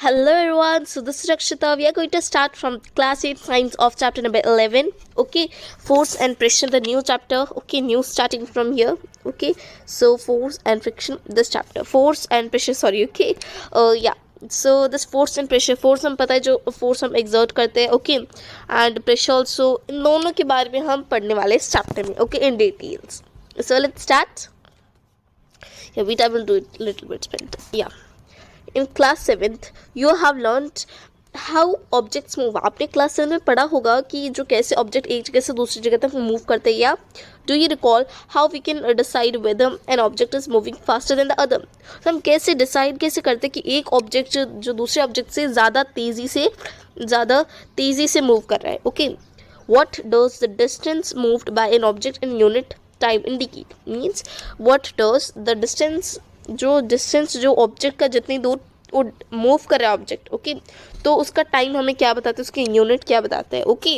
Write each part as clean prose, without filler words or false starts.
Hello everyone, so this is Rakshita. We are going to start from class 8 science of chapter number 11. Okay, force and pressure, the new chapter. Okay, new starting from here. Okay, so force and friction, this chapter. Force and pressure, sorry, okay. Yeah, so this force and pressure, force हम पता है जो force हम exert करते हैं, okay, and pressure also, इन दोनों के बारे में हम पढ़ने वाले इस chapter में, okay, in details. So let's start. Yeah, we will do it little bit spent. Yeah. In class 7th you have learned how objects move. आपने क्लास 7 में पढ़ा होगा कि जो कैसे ऑब्जेक्ट एक जगह से दूसरी जगह तक मूव करते हैं. या do you recall how we can decide whether an object is moving faster than the other. तो हम कैसे डिसाइड कैसे करते हैं कि एक ऑब्जेक्ट जो दूसरे ऑब्जेक्ट से ज़्यादा तेज़ी से मूव कर रहा है. Okay, what does the distance moved by an object in unit time indicate. means what does the distance, जो डिस्टेंस जो ऑब्जेक्ट का जितनी दूर वो मूव कर रहा है ऑब्जेक्ट, ओके, तो उसका टाइम हमें क्या बताता है, उसकी यूनिट क्या बताता है. Okay,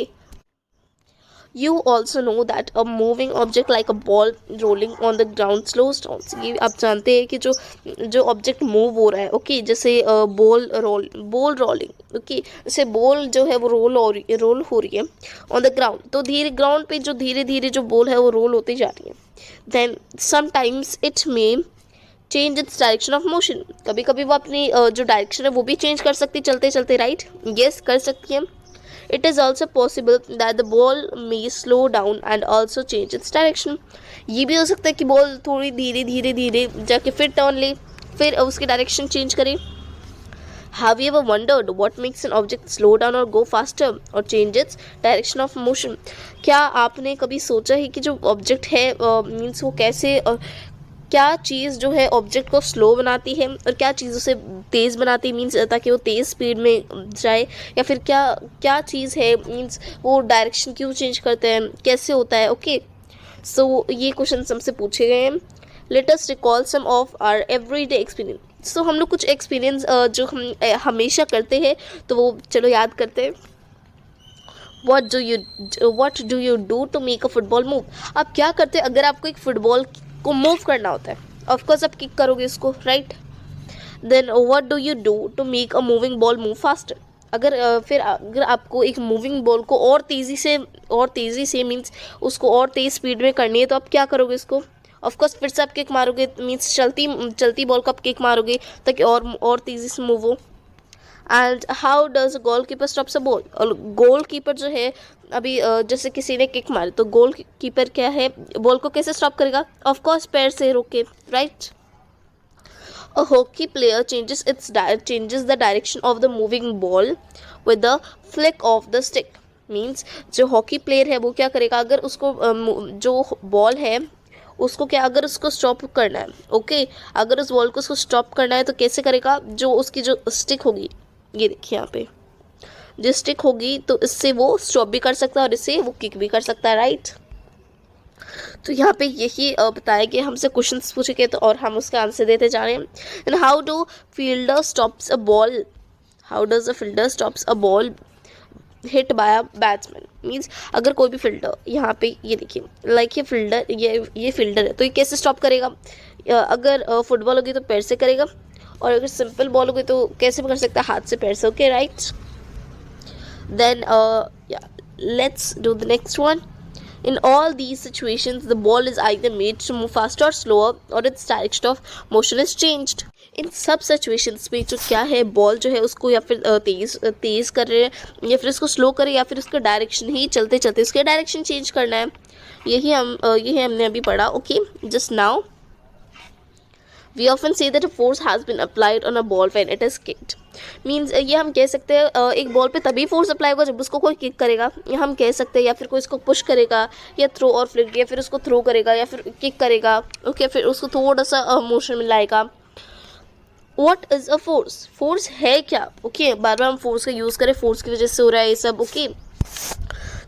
you also know that a moving object like a ball rolling on the ground slows down. ये आप जानते हैं कि जो ऑब्जेक्ट मूव हो रहा है, ओके, जैसे बॉल रोलिंग, ओके, जैसे बॉल जो है वो रोल हो रही है ऑन द ग्राउंड, तो ग्राउंड पे जो धीरे धीरे जो बॉल है वो रोल होती जा रही है. Then sometimes it may change its direction of motion. कभी कभी वो अपनी जो डायरेक्शन है वो भी चेंज कर सकती है चलते चलते, राइट. यस, कर सकती है. It is also possible that the ball may slow down and also change its direction. ये भी हो सकता है कि बॉल थोड़ी धीरे जाके फिर टर्न ले, फिर उसकी डायरेक्शन चेंज करे. Have you ever wondered what makes an object slow down or go faster or change its direction of motion? क्या आपने कभी सोचा है कि जो ऑब्जेक्ट है मीन्स वो कैसे क्या चीज़ जो है ऑब्जेक्ट को स्लो बनाती है और क्या चीज़ उसे तेज़ बनाती है, मीन्स ताकि वो तेज़ स्पीड में जाए, या फिर क्या चीज़ है मीन्स वो डायरेक्शन क्यों चेंज करते हैं, कैसे होता है. ओके, सो ये क्वेश्चन हमसे पूछे गए हैं. Let us recall some of our everyday experience. So हम लोग कुछ एक्सपीरियंस जो हम हमेशा करते हैं तो वो चलो याद करते हैं. what do you do to make a football move. आप क्या करते हैं अगर आपको एक फुटबॉल को मूव करना होता है. ऑफकोर्स आप किक करोगे इसको, right. Then what do you do to make a moving ball move faster. फिर अगर आपको एक मूविंग बॉल को और तेज़ी से मीन्स उसको और तेज़ स्पीड में करनी है तो आप क्या करोगे इसको. ऑफकोर्स फिर से आप किक मारोगे, मीन्स चलती बॉल को आप किक मारोगे ताकि और तेज़ी से मूव हो. And how does goal keeper stops a ball. और गोल कीपर जो है अभी जैसे किसी ने किक मारी तो गोल कीपर क्या है बॉल को कैसे स्टॉप करेगा. ऑफकोर्स पैर से रोके, right. A hockey player changes the direction of the moving ball with the flick of the stick. Means जो हॉकी प्लेयर है वो क्या करेगा अगर उसको जो बॉल है उसको अगर उसको स्टॉप करना है, ओके, अगर उस बॉल को उसको स्टॉप करना है तो कैसे करेगा. जो उसकी जो स्टिक होगी, ये देखिए यहाँ पे जो स्टिक होगी तो इससे वो स्टॉप भी कर सकता है और इससे वो किक भी कर सकता है, राइट. तो यहाँ पे यही बताया कि हमसे क्वेश्चंस पूछे गए तो और हम उसका आंसर देते जा रहे हैं. And how do fielder stops a ball. How does a fielder stops a ball hit by a batsman. Means अगर कोई भी फील्डर, यहाँ पे ये देखिए लाइक ये फील्डर है तो ये कैसे स्टॉप करेगा. अगर फुटबॉल होगी तो पैर से करेगा और अगर सिंपल बॉल होगी तो कैसे भी कर सकता है, हाथ से, पैर से. Okay, right. Then let's do the next one. In all these situations, the ball is either made to move faster or slower, or its direction of motion is changed. इन सब सिचुएशंस में जो क्या है बॉल जो है उसको या फिर तेज़ कर रहे हैं या फिर उसको स्लो करें या फिर उसका डायरेक्शन ही चलते चलते उसका डायरेक्शन चेंज करना है. यही हमने अभी पढ़ा. Okay, just now we often say that a force has been applied on a ball when it is kicked. Means ये हम कह सकते हैं एक बॉल पे तभी फोर्स अप्लाई होगा जब उसको कोई किक करेगा, या हम कह सकते हैं या फिर कोई इसको पुश करेगा या थ्रो और फ्लिक, या फिर उसको थ्रो करेगा या फिर किक करेगा, ओके, फिर उसको थोड़ा सा मोशन में लाएगा. What is a force. Force है क्या. ओके, बार बार हम फोर्स का यूज़ करें, फोर्स की वजह से हो रहा है ये सब. ओके,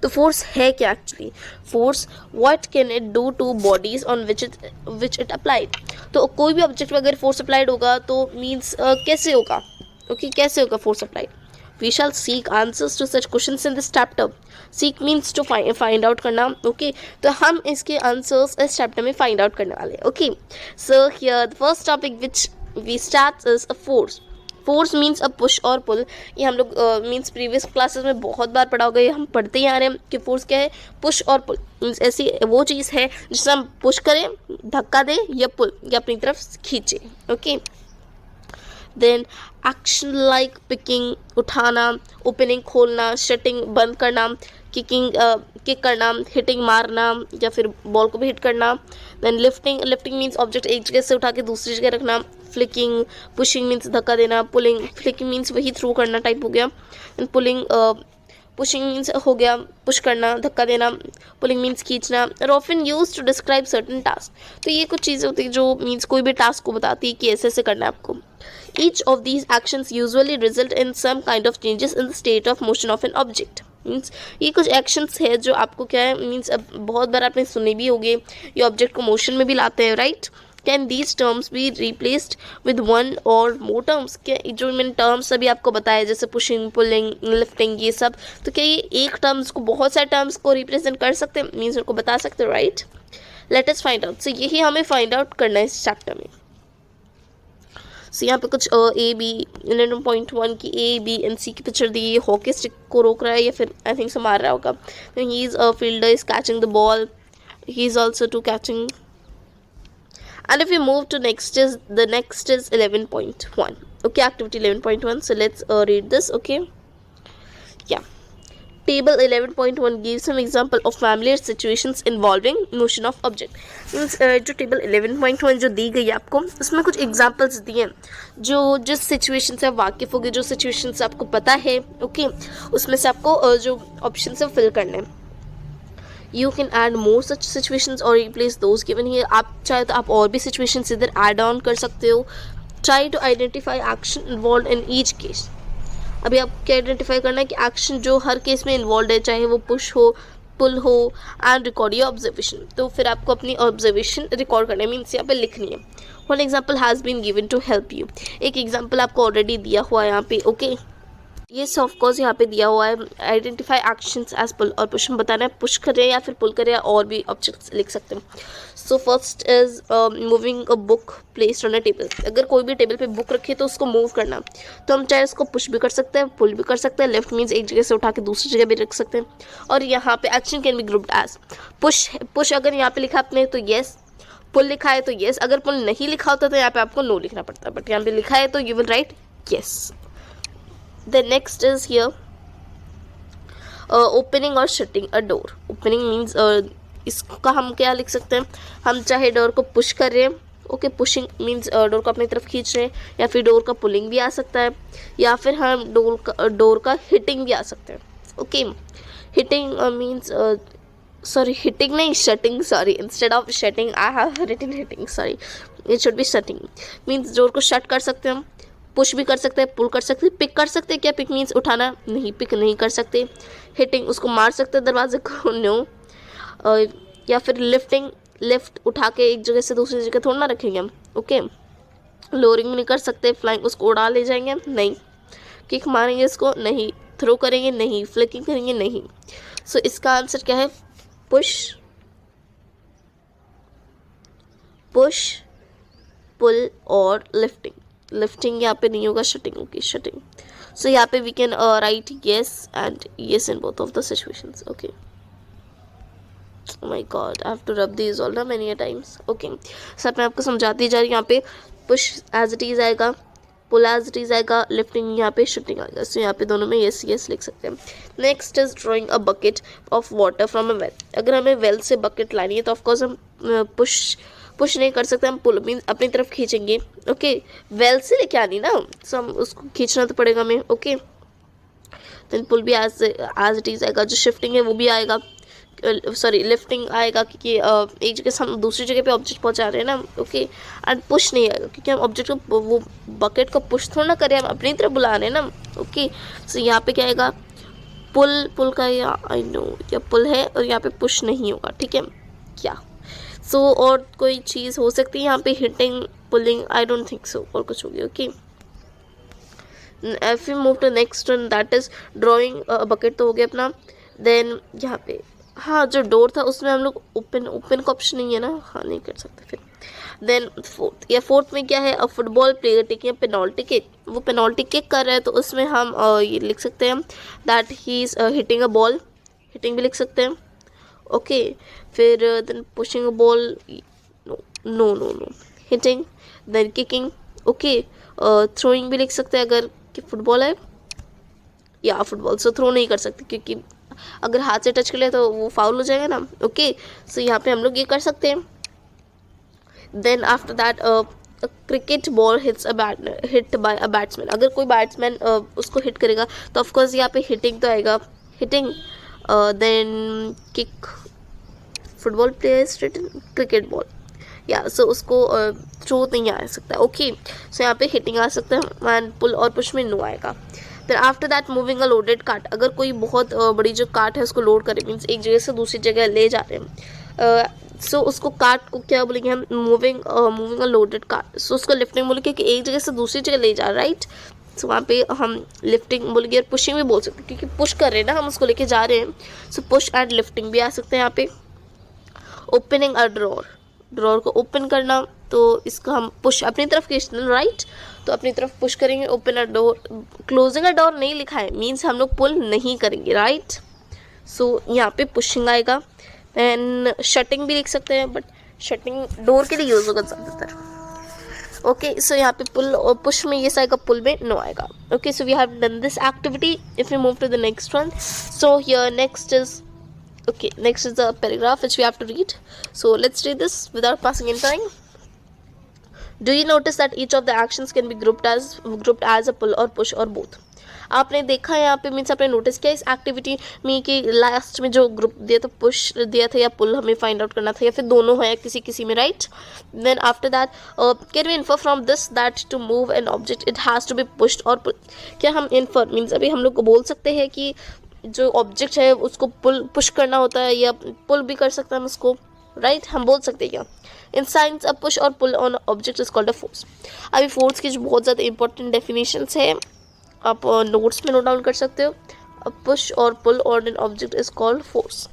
तो फोर्स है क्या actually. Force what can it do two bodies on which it applied. तो कोई भी ऑब्जेक्ट में अगर फोर्स अप्लाइड होगा तो मीन्स कैसे होगा. ओके, कैसे होगा force applied. We shall seek answers to such questions in this chapter. Seek means to find out करना. ओके, तो हम इसके आंसर्स इस चैप्टर में फाइंड आउट करने वाले हैं. Okay, so here the first topic which we start is a force. Force means अब पुश और पुल, ये हम लोग मीन्स प्रीवियस क्लासेस में बहुत बार पढ़ा होगा, ये हम पढ़ते ही आ रहे हैं कि फोर्स क्या है, पुश और पुल मीन्स ऐसी वो चीज़ है जिसे हम पुश करें, धक्का दें, या पुल या अपनी तरफ खींचे। Okay, then action like picking उठाना, ओपनिंग खोलना, शटिंग बंद करना, किकिंग किक करना, हिटिंग मारना या फिर बॉल को भी हिट करना। Then lifting, lifting means object एक जगह से उठा के दूसरी जगह रखना। फ्लिकिंग, पुशिंग मीन्स धक्का देना। पुलिंग, फ्लिकिंग मीन्स वही थ्रू करना टाइप हो गया। देन पुलिंग, पुशिंग मीन्स हो गया पुश करना, धक्का देना। पुलिंग मीन्स खींचना। और often use to describe certain task, तो ये कुछ चीज़ें होती है जो मीन्स कोई भी टास्क को बताती है कि ऐसे ऐसे करना है आपको। Each of these actions usually result in some kind of changes in the state of motion of an object. Means ये कुछ एक्शंस है जो आपको क्या है मीन्स अब बहुत बार आपने सुने भी होंगे, ये ऑब्जेक्ट को मोशन में भी लाते हैं, right. Can these terms be replaced with one और मोर टर्म्स, क्या जो मैंने टर्म्स अभी आपको बताया जैसे पुशिंग, पुलिंग, लिफ्टिंग, ये सब, तो क्या ये एक टर्म्स को बहुत सारे टर्म्स को रिप्रेजेंट कर सकते हैं, मीन्स उनको बता सकते हैं, right. Let us find out, so यही हमें फाइंड आउट करना है इस चैप्टर में। सो यहाँ पे कुछ ए बी 11.1 की ए बी एंड सी की पिक्चर दी है, हॉकी स्टिक को रोक रहा है या फिर आई थिंक से मार रहा होगा। He is a fielder, is catching the ball, he is also to catching. And if we move to next is, the next is 11.1. Okay, activity 11.1. So let's read this. Okay, yeah. Table 11.1 gives some example of familiar situations involving motion of object. Means जो table 11.1 जो दी गई है आपको, उसमें कुछ examples दिए हैं जो जिस सिचुएशन से आप वाकिफ़ होगे, जो सिचुएशन से आपको पता है, ओके, उसमें से आपको जो ऑप्शन से फिल करने हैं। You can add more such situations or replace those given here. आप चाहे तो आप और भी situations इधर add on कर सकते हो। Try to identify action involved in each case. अभी आपको क्या आइडेंटिफाई करना है कि एक्शन जो हर केस में इन्वॉल्व है, चाहे वो पुश हो, पुल हो, एंड रिकॉर्ड योर ऑब्जर्वेशन। तो फिर आपको अपनी ऑब्जर्वेशन रिकॉर्ड करना है, मीन्स यहाँ पे लिखनी है। One example has been given to help you, एक एग्जाम्पल आपको ऑलरेडी दिया हुआ है यहाँ पे, ओके। ये ऑफ कोर्स यहाँ पे दिया हुआ है, आइडेंटिफाई एक्शंस एज पुल और पुश, हम बताना है पुश करें या फिर पुल करें, या और भी ऑब्जेक्ट्स लिख सकते हैं। So first is moving a book placed on a table, अगर कोई भी टेबल पे बुक रखे तो उसको मूव करना, तो हम चाहे इसको पुश भी कर सकते हैं, पुल भी कर सकते हैं। लेफ्ट मीन्स एक जगह से उठा के दूसरी जगह भी रख सकते हैं। और यहाँ पे action can be grouped as push, push अगर यहाँ पे लिखा आपने तो येस, पुल लिखा है तो येस, अगर पुल नहीं लिखा होता तो यहाँ पे आपको नो लिखना पड़ता है, बट यहाँ पे लिखा है तो you will write yes. The next is here opening or shutting a door. Opening means इसका हम क्या लिख सकते हैं, हम चाहे डोर को पुश कर रहे हैं, ओके, पुशिंग मीन्स डोर को अपनी तरफ खींच रहे हैं, या फिर डोर का पुलिंग भी आ सकता है, या फिर हम डोर का हिटिंग भी आ सकते हैं, okay. Hitting means sorry hitting नहीं, shutting, sorry, instead of shutting I have written hitting, sorry, it should be shutting. Means door को शट कर सकते हैं हम, पुश भी कर सकते हैं, पुल कर सकते हैं, पिक कर सकते हैं। क्या पिक मीन्स उठाना? नहीं, पिक नहीं कर सकते। हिटिंग, उसको मार सकते हैं दरवाजे को, नो। या फिर लिफ्टिंग, लिफ्ट उठा के एक जगह से दूसरी जगह थोड़ा ना रखेंगे हम, ओके। लोअरिंग नहीं कर सकते, फ्लाइंग उसको उड़ा ले जाएंगे हम, नहीं। किक मारेंगे इसको, नहीं। थ्रो करेंगे, नहीं। फ्लिकिंग करेंगे, नहीं। सो इसका आंसर क्या है? पुश, पुश, पुल और लिफ्टिंग। लिफ्टिंग यहाँ पे नहीं होगा, शटिंग होगी, शटिंग। सो यहाँ पे we can write yes and yes in both of the situations, okay. My God, I have to rub these all ना मेनी टाइम्स, ओके। सर मैं आपको समझाती जा रही हूँ। यहाँ पे पुश एज इट इज आएगा, पुल एज इट इज आएगा, लिफ्टिंग यहाँ पे शटिंग आएगा। सो यहाँ पे दोनों में येस येस लिख सकते हैं। Next is drawing a bucket of water from a well. अगर हमें वेल से बकेट लानी है तो ऑफकोर्स हम पुश नहीं कर सकते, हम पुल मीन अपनी तरफ खींचेंगे, ओके। वेल से लेके आनी ना, सो हम उसको खींचना तो पड़ेगा हमें, ओके। देन पुल भी एज इट इज आएगा, जो शिफ्टिंग है वो भी आएगा, सॉरी लिफ्टिंग आएगा क्योंकि एक जगह से हम दूसरी जगह पे ऑब्जेक्ट पहुंचा रहे हैं ना, ओके। एंड पुश नहीं आएगा क्योंकि हम ऑब्जेक्ट को, वो बकेट को पुश थोड़ा ना करें, हम अपनी तरफ बुला रहे हैं ना, ओके। सो यहाँ पे क्या आएगा? पुल, पुल का या आई नो या पुल है, और यहाँ पे पुश नहीं होगा, ठीक है क्या। सो और कोई चीज़ हो सकती है यहाँ पे, hitting, pulling, I don't think so, और कुछ होगी, okay. If you move to next one, that is drawing bucket, तो हो गया अपना। देन यहाँ पे हाँ जो डोर था उसमें हम लोग ओपन का ऑप्शन नहीं है ना, हाँ नहीं कर सकते फिर। देन फोर्थ में क्या है, अ football player taking a penalty kick, वो पेनल्टी किक कर रहा है तो उसमें हम ये लिख सकते हैं that he is hitting a ball, hitting भी लिख सकते हैं। ओके फिर then pushing a ball, no no no no, hitting, then kicking. Okay throwing भी लिख सकते हैं अगर कि फुटबॉल है या फुटबॉल, सो थ्रो नहीं कर सकते क्योंकि अगर हाथ से टच कर ले तो वो फाउल हो जाएगा ना। ओके सो यहाँ पे हम लोग ये कर सकते हैं। Then after that cricket ball hit by a batsman, अगर कोई बैट्समैन उसको हिट करेगा तो ऑफकोर्स यहाँ पे हिटिंग तो आएगा, hitting. Then kick, football players written cricket ball, या सो उसको थ्रो नहीं आ सकता। ओके सो यहाँ पे हिटिंग आ सकता है एंड पुल और पुश में नो आएगा। फिर after that moving a loaded cart, अगर कोई बहुत बड़ी जो कार्ट है उसको लोड करे, मीन्स एक जगह से दूसरी जगह ले जा रहे हैं, सो उसको कार्ट को क्या बोलेंगे हम, मूविंग अ लोडेड कार्ट। सो उसको लिफ्टिंग बोलेंगे कि एक जगह से दूसरी जगह ले जा, राइट। सो वहाँ पे हम लिफ्टिंग बोलेंगे और पुशिंग भी बोल सकते हैं क्योंकि पुश कर रहे हैं ना, हम उसको लेके जा रहे हैं। सो पुश एंड लिफ्टिंग भी आ सकते हैं यहाँ पे। ओपनिंग अ ड्रॉर, ड्रॉर को ओपन करना, तो इसका हम पुश अपनी तरफ खींचना, राइट, तो अपनी तरफ पुश करेंगे। Open a door, closing a door नहीं लिखा है, मीन्स हम लोग पुल नहीं करेंगे, राइट। सो यहाँ पे पुशिंग आएगा। देन शटिंग भी लिख सकते हैं बट शटिंग डोर के लिए यूज़ होगा ज़्यादातर। ओके सो यहाँ पे पुल और पुश में ये आएगा, पुल में नो आएगा। Okay so we have done this activity. If you move to the next one, so here next is, okay, next is the paragraph which we have to read, so let's read this without passing any time. Do you notice that each of the actions can be grouped as a pull or push or both? आपने देखा यहाँ पे, means आपने notice किया इस activity में कि last में जो ग्रुप दिया था, पुश दिया था या पुल हमें फाइंड आउट करना था, या फिर दोनों है किसी किसी में, right. Then after that can we infer from this that to move an object it has to be pushed और पुल। क्या हम इन्फर मीन्स अभी हम लोग को बोल सकते हैं कि जो ऑब्जेक्ट है उसको पुश करना होता है या पुल भी कर सकते हैं हम उसको, राइट, हम बोल सकते हैं क्या। इन साइंस अ पुश और pull on object is called a force. अभी फोर्स की जो बहुत ज़्यादा इंपॉर्टेंट डेफिनेशंस है आप नोट्स में नोट डाउन कर सकते हो। अ पुश और pull on an object is called force.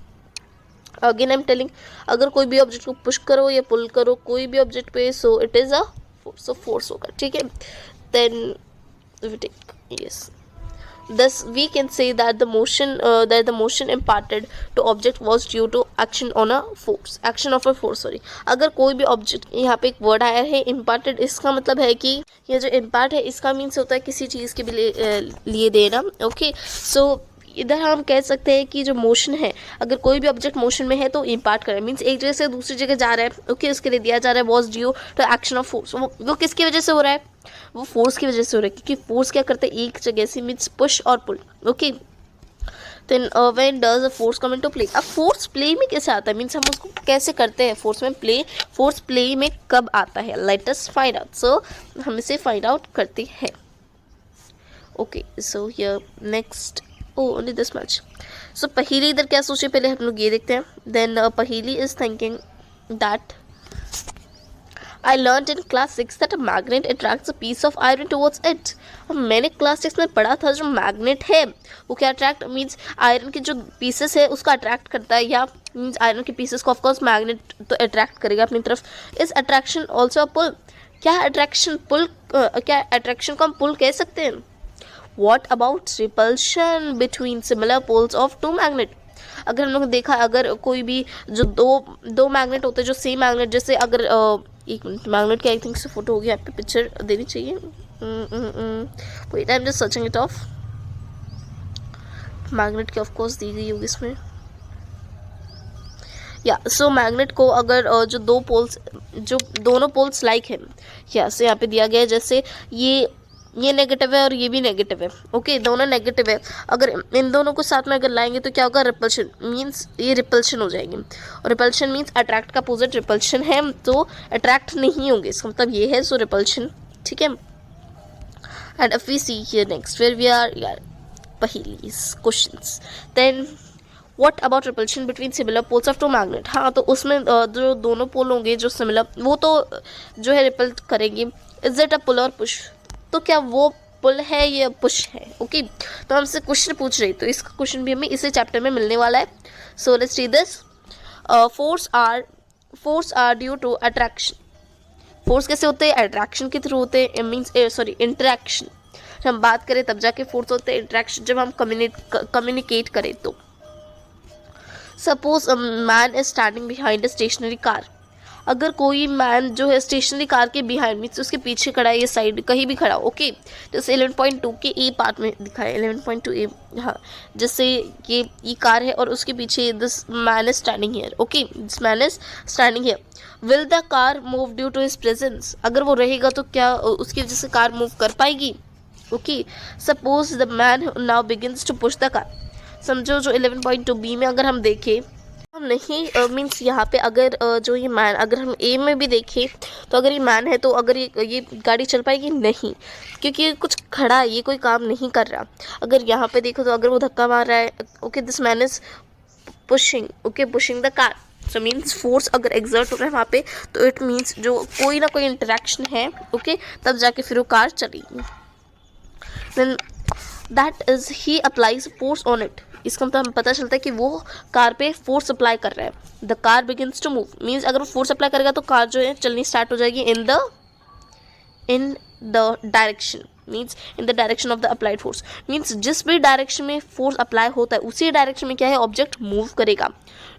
Again I am telling, अगर कोई भी ऑब्जेक्ट को पुश करो या पुल करो कोई भी ऑब्जेक्ट पे, so it is a force, so force होगा, ठीक है। Then we take yes, thus we can say that the motion imparted to object was due to action of a force, sorry। अगर कोई भी ऑब्जेक्ट, यहाँ पे एक वर्ड आया है imparted, इसका मतलब है कि ये जो impart है इसका मीन्स होता है किसी चीज़ के भी लिए देना। ओके सो इधर हम कह सकते हैं कि जो मोशन है, अगर कोई भी ऑब्जेक्ट मोशन में है तो इम्पार्ट करें, मीन्स एक जगह से दूसरी जगह जा रहा है, ओके उसके लिए दिया जा रहा है was due to action of force. वो किसकी वजह से हो रहा है, वो फोर्स की वजह से हो रहा है, क्योंकि फोर्स क्या करते हैं एक जगह से, मीन्स पुश और pull. Okay then when does a force come into play, अब फोर्स प्ले में कैसे आता है, मीन्स हम उसको कैसे करते हैं फोर्स में प्ले, फोर्स प्ले में कब आता है, let us find out. So हम इसे फाइंड आउट करते हैं। Okay so here next, only this much. So पहेली इधर क्या सोचे पहले हम लोग ये देखते हैं। देन पहेली is thinking that I learned in class 6 that a magnet attracts a piece of iron towards it। अब मैंने क्लास 6 में पढ़ा था जो मैग्नेट है वो क्या अट्रैक्ट मीन्स आयरन के जो पीसेस है उसका अट्रैक्ट करता है, या मीन्स आयरन के पीसेस को ऑफकोर्स मैग्नेट तो अट्रैक्ट करेगा अपनी तरफ। इज अट्रैक्शन ऑल्सो अ पुल, क्या अट्रैक्शन पुल, क्या अट्रैक्शन को हम पुल कह सकते हैं। What about repulsion between similar poles of two magnet, अगर हम लोग देखा अगर कोई भी जो दो मैग्नेट होते हैं जो सेम मैग्नेट, जैसे अगर एक मिनट मैग्नेट की आई थिंक से फोटो होगी, आपको पिक्चर देनी चाहिए, wait I am just searching it off. Magnet की ऑफ कोर्स दी गई होगी इसमें, या सो मैग्नेट को अगर जो दोनों पोल्स लाइक है, या सो यहाँ पे दिया गया है जैसे ये नेगेटिव है और ये भी नेगेटिव है, ओके दोनों नेगेटिव है, अगर इन दोनों को साथ में अगर लाएंगे तो क्या होगा, रिपल्शन, मीन्स ये रिपल्शन हो जाएगी। और रिपल्शन मीन्स अट्रैक्ट का अपोजिट रिपल्शन है, तो अट्रैक्ट नहीं होंगे, इसका मतलब ये है, सो रिपल्शन, ठीक है। And if we see here next where we are पहेलीज questions, then what about repulsion between similar poles of two magnet, हाँ तो उसमें जो दोनों पोल होंगे जो सिमिलर, वो तो जो है रिपल करेंगे। इज इट अ पुल और पुश, तो क्या वो पुल है या पुश है। ओके, तो हमसे क्वेश्चन पूछ रही, तो इसका क्वेश्चन भी हमें इसी चैप्टर में मिलने वाला है। So let's read this. Force are due to attraction. Force कैसे होते हैं? अट्रैक्शन के थ्रू होते हैं, मीन्स सॉरी इंटरेक्शन। जब हम बात करें तब जाके फोर्स होते हैं, इंटरेक्शन जब हम कम्युनिकेट करें तो। Suppose a man is standing behind a stationary car. अगर कोई मैन जो है स्टेशनरी कार के बिहाइंड मीन्स उसके पीछे खड़ा है, ये साइड कहीं भी खड़ा हो, ओके, जैसे 11.2 के ए पार्ट में दिखा है, 11.2 ए, हाँ, जैसे ये कार है और उसके पीछे this man is standing here, okay, this man is standing here. Will the car move due to his presence? अगर वो रहेगा तो क्या उसकी वजह से कार मूव कर पाएगी? Okay, suppose the man now begins to push the car. समझो जो 11.2 बी में अगर हम देखें, हम नहीं मीन्स यहाँ पे अगर जो ये मैन, अगर हम ए में भी देखें तो अगर ये मैन है तो अगर ये गाड़ी चल पाएगी? नहीं, क्योंकि ये कुछ खड़ा है, ये कोई काम नहीं कर रहा। अगर यहाँ पे देखो तो अगर वो धक्का मार रहा है, okay, this man is pushing, okay, pushing the car, so means force अगर एग्जर्ट हो रहा है वहाँ पे, तो इट मीन्स जो कोई ना कोई इंटरेक्शन है, ओके, तब जाके फिर वो कार चलेगी। Then that is he applies force on it. इसका मतलब हमें पता चलता है कि वो कार पे फोर्स अप्लाई कर रहा है। The car begins to move means अगर वो फोर्स अप्लाई करेगा तो कार जो है चलनी स्टार्ट हो जाएगी इन the direction, means in the direction of the applied force. Means जिस भी डायरेक्शन में फोर्स अप्लाई होता है उसी डायरेक्शन में क्या है, ऑब्जेक्ट मूव करेगा।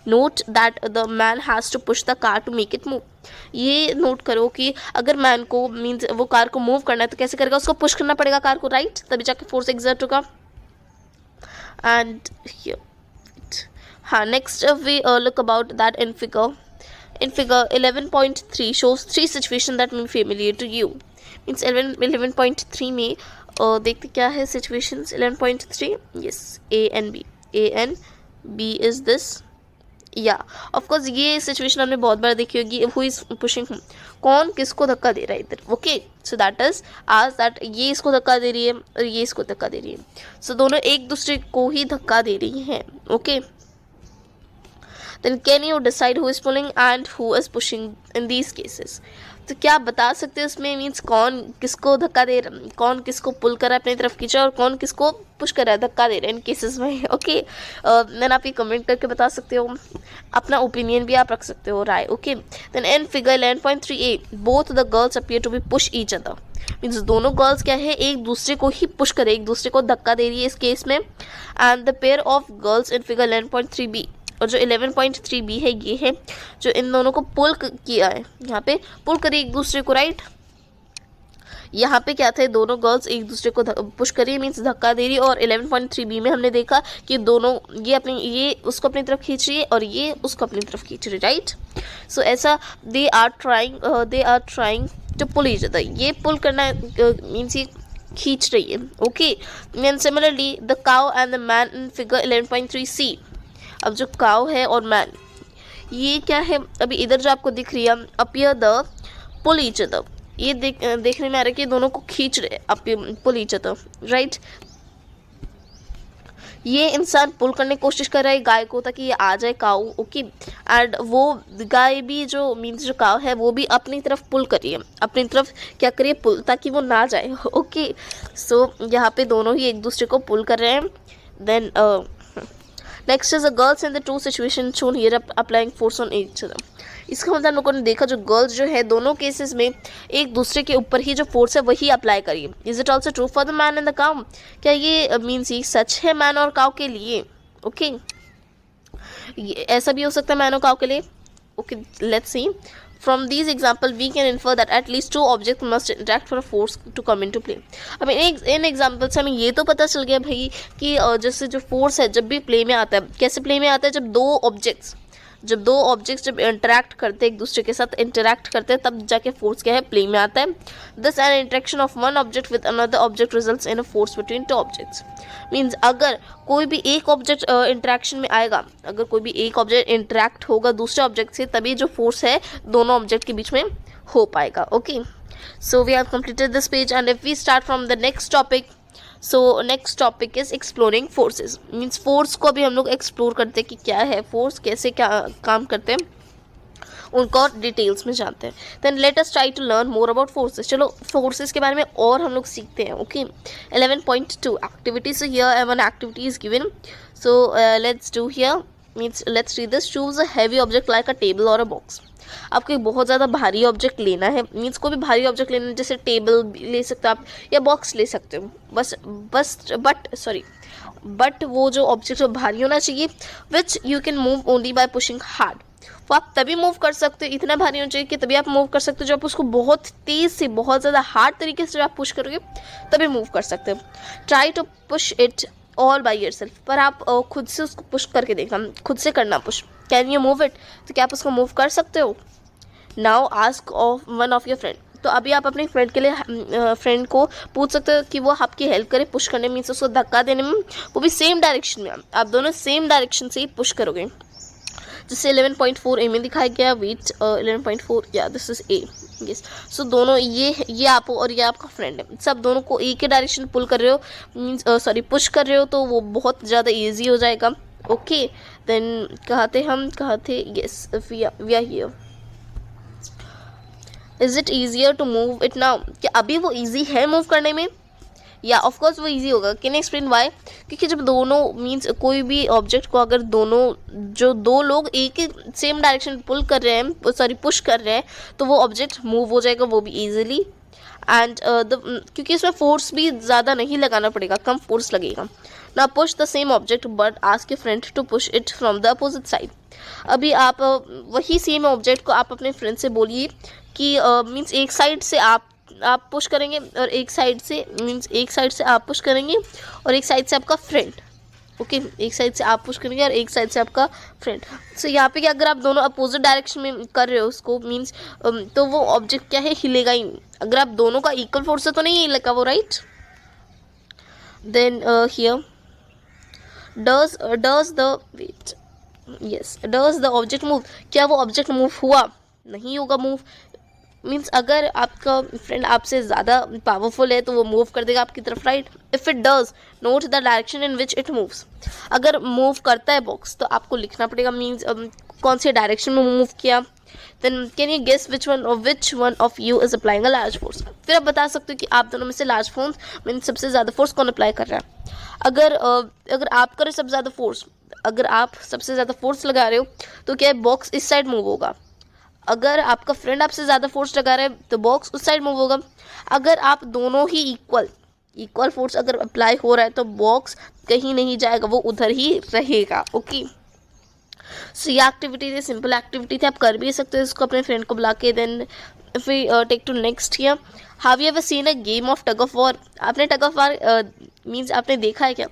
Note that the man has to push the car to make it move. ये नोट करो कि अगर मैन को मीन्स वो कार को मूव करना है तो कैसे करेगा, उसको पुश करना पड़ेगा कार को, राइट, तभी जाके फोर्स एग्जर्ट होगा। And here हाँ, next we look about that in figure 11.3 shows three situations that mean familiar to you। means 11.3 में देखते क्या है situations 11.3, yes, A and B is this, या ऑफ कोर्स ये सिचुएशन हमने बहुत बार देखी होगी। हु इज पुशिंग, कौन किसको धक्का दे रहा है इधर, ओके, सो दैट इज आज दैट ये इसको धक्का दे रही है और ये इसको धक्का दे रही है, सो दोनों एक दूसरे को ही धक्का दे रही हैं, okay. Then can you decide who is pulling and who is pushing in these cases? तो क्या आप बता सकते हैं उसमें मीन्स कौन किसको धक्का दे रहा, कौन किसको पुल कर रहा है अपनी तरफ खींचा और कौन किसको पुश कर रहा है, धक्का दे रहा है इन केसेस में, ओके। देन आप ये कमेंट करके बता सकते हो, अपना ओपिनियन भी आप रख सकते हो, राय, okay. Then in figure 11.3a both the girls appear to be push each other. Means दोनों गर्ल्स क्या है, एक दूसरे को ही पुश करे, एक दूसरे को धक्का दे रही है इस केस में। And the pair of girls in figure 11.3b, और जो 11.3b है ये है जो इन दोनों को पुल किया है, यहाँ पे पुल करी एक दूसरे को, राइट। यहाँ पे क्या था, दोनों गर्ल्स एक दूसरे को पुश करी मीन्स धक्का दे रही है, और 11.3b में हमने देखा कि दोनों ये उसको अपनी तरफ खींच रही है और ये उसको अपनी तरफ खींच रही है, राइट। सो ऐसा they are trying to pull each other, ये पुल करना मीन्स ये खींच रही है, okay. And similarly the cow and the man in figure 11.3c, अब जो काउ है और मैन ये क्या है, अभी इधर जो आपको दिख रही है appear the pull each other, ये देखने में आ रहा है कि दोनों को खींच रहे पुल ईच अदर, राइट। ये इंसान पुल करने की कोशिश कर रहा है गाय को ताकि ये आ जाए काऊ, ओके। एंड वो गाय भी जो मीन्स जो काऊ है वो भी अपनी तरफ पुल करिए, अपनी तरफ क्या करिए पुल, ताकि वो ना जाए, ओके। सो यहाँ पे दोनों ही एक दूसरे को पुल कर रहे हैं। Then next is the girls in the two situation shown here applying force on each other. इसका मतलब हम लोगों ने देखा जो गर्ल्स जो है दोनों केसेस में एक दूसरे के ऊपर ही जो फोर्स है वही अप्लाई करिए। Is it also true for the man and the cow? क्या ये मीन्स ये सच है मैन और काउ के लिए? ओके, ऐसा भी हो सकता है मैन और काउ के लिए, okay. Let's see from these example we can infer that at least two objects must interact for a force to come into play। अब इन एग्जाम्पल से हमें ये तो पता चल गया भाई कि जैसे जो फोर्स है जब भी प्ले में आता है, कैसे प्ले में आता है, जब दो ऑब्जेक्ट्स जब इंटरेक्ट करते हैं एक दूसरे के साथ इंटरेक्ट करते हैं तब जाके फोर्स क्या है प्ले में आता है। This N interaction of one object with another object results in a force between two objects. Means अगर कोई भी एक ऑब्जेक्ट इंटरेक्शन में आएगा, अगर कोई भी एक ऑब्जेक्ट इंटरेक्ट होगा दूसरे ऑब्जेक्ट से, तभी जो फोर्स है दोनों ऑब्जेक्ट के बीच में हो पाएगा, okay. So we have completed this page and if we start from the next topic, so next topic is exploring forces. Means force को अभी हम लोग एक्सप्लोर करते हैं कि क्या है फोर्स, कैसे क्या काम करते हैं, उनको डिटेल्स में जानते हैं. Then let us try to learn more about forces. चलो फोर्सेस के बारे में और हम लोग सीखते हैं. Okay 11.2 activities. So here one activity is given. So let's do here. Means let's read this. Choose a heavy object like a table or a box. आपको एक बहुत ज़्यादा भारी ऑब्जेक्ट लेना है. मीन्स कोई भी भारी ऑब्जेक्ट लेना है, जैसे टेबल ले सकते हो आप या बॉक्स ले सकते हो. बट वो जो ऑब्जेक्ट भारी होना चाहिए. Which you can move only by pushing hard. वो आप तभी मूव कर सकते हो, इतना भारी होना चाहिए कि तभी आप मूव कर सकते हो जब आप उसको बहुत तेज़ से, बहुत ज़्यादा हार्ड तरीके से जब आप पुश करोगे तभी मूव कर सकते हो. Try to push it all by yourself. पर आप खुद से उसको पुश करके देखना, खुद से करना push. Can you move it. तो क्या आप उसको मूव कर सकते हो. Now ask of one of your friend. तो अभी आप अपने फ्रेंड के लिए फ्रेंड को पूछ सकते हो कि वो आपकी हेल्प करे पुश करने में, उसको धक्का देने में. वो भी सेम डायरेक्शन में. आप दोनों सेम डायरेक्शन से ही पुश करोगे. जैसे 11.4 ए में दिखाया गया. वेट 11.4 या दिस इज ए. यस. सो दोनों ये आप और ये आपका फ्रेंड है, सब दोनों को एक ही डायरेक्शन पुल कर रहे हो, मीन्स पुश कर रहे हो, तो वो बहुत ज़्यादा ईजी हो जाएगा. ओके देन कहाँ थे. Yes we are here. Is it easier to move it now. क्या अभी वो ईजी है मूव करने में. या ऑफ कोर्स वो इजी होगा. Can explain why. क्योंकि जब दोनों मीन्स कोई भी ऑब्जेक्ट को अगर दो लोग एक ही सेम डायरेक्शन पुल कर रहे हैं, पुश कर रहे हैं, तो वो ऑब्जेक्ट मूव हो जाएगा, वो भी इजीली. एंड क्योंकि इसमें फोर्स भी ज़्यादा नहीं लगाना पड़ेगा, कम फोर्स लगेगा. ना push the same object but ask your friend to push it from the opposite side. अभी आप वही सेम ऑब्जेक्ट को आप अपने फ्रेंड से बोलिए कि मीन्स एक साइड से आप पुश करेंगे और एक साइड से आप पुश करेंगे और एक साइड से आपका फ्रेंड. ओके एक साइड से आप पुश करेंगे और एक साइड से आपका फ्रेंड. सो यहाँ पे क्या, अगर आप दोनों अपोजिट डायरेक्शन में कर रहे हो उसको, मीन्स तो वो ऑब्जेक्ट क्या है, हिलेगा ही नहीं. अगर आप दोनों का इक्वल फोर्स है तो नहीं हिलेगा वो, right. Then here does the object move. क्या वो ऑब्जेक्ट मूव हुआ. नहीं होगा मूव. मीन्स अगर आपका फ्रेंड आपसे ज़्यादा पावरफुल है तो वो मूव कर देगा आपकी तरफ, right. If it does note the direction in which it moves. अगर मूव करता है बॉक्स तो आपको लिखना पड़ेगा, मीन्स कौन से डायरेक्शन में मूव किया. Then can you guess which one of you is applying a large force. फिर आप बता सकते हो कि आप दोनों में से लार्ज फोर्स मीन्स सबसे ज़्यादा फोर्स कौन अप्लाई कर रहा है. अगर आप करें सबसे ज़्यादा फोर्स, अगर आप सबसे ज़्यादा फोर्स लगा रहे हो तो क्या बॉक्स इस साइड मूव होगा. अगर आपका फ्रेंड आपसे ज़्यादा फोर्स लगा रहा है तो बॉक्स उस साइड मूव होगा. अगर आप दोनों ही इक्वल फोर्स अगर अप्लाई हो रहा है तो बॉक्स कहीं नहीं जाएगा, वो उधर ही रहेगा. ओके सो ये एक्टिविटी थी, सिंपल एक्टिविटी थी, आप कर भी सकते हो इसको अपने फ्रेंड को बुला के. Then if we take to next here. Have you ever seen a game of tug of war. आपने टग ऑफ वॉर मीन्स आपने देखा है क्या.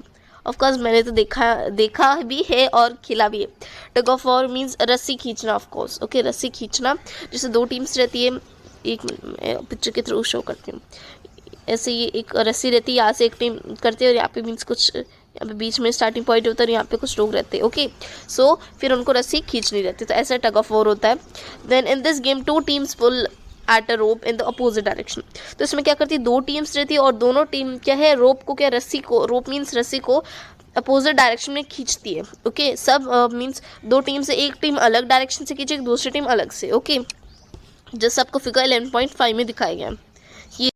ऑफकोर्स मैंने तो देखा भी है और खेला भी है. टग ऑफ वॉर मीन्स रस्सी खींचना. ऑफकोर्स ओके रस्सी खींचना. जैसे दो टीम्स रहती है, एक मिनट पिक्चर के थ्रू शो करती हूँ. ऐसे ये एक रस्सी रहती है, यहाँ से एक टीम करती है और यहाँ पे मीन्स कुछ, यहाँ पे बीच में स्टार्टिंग पॉइंट होता है और यहाँ पे कुछ लोग रहते हैं. ओके सो फिर उनको रस्सी खींचनी रहती है, तो ऐसा टग ऑफ वॉर होता है. Then in this game 2 teams pull at a rope in the opposite direction. तो इसमें क्या करती है, 2 टीम्स रहती है और दोनों टीम क्या है, रोप मीन्स रस्सी को अपोजिट डायरेक्शन में खींचती है. ओके सब मीन्स 2 टीम से एक टीम अलग डायरेक्शन से खींचेगी, दूसरी टीम अलग से. ओके जैसे आपको फिगर 11.5 में दिखाया गया है. ये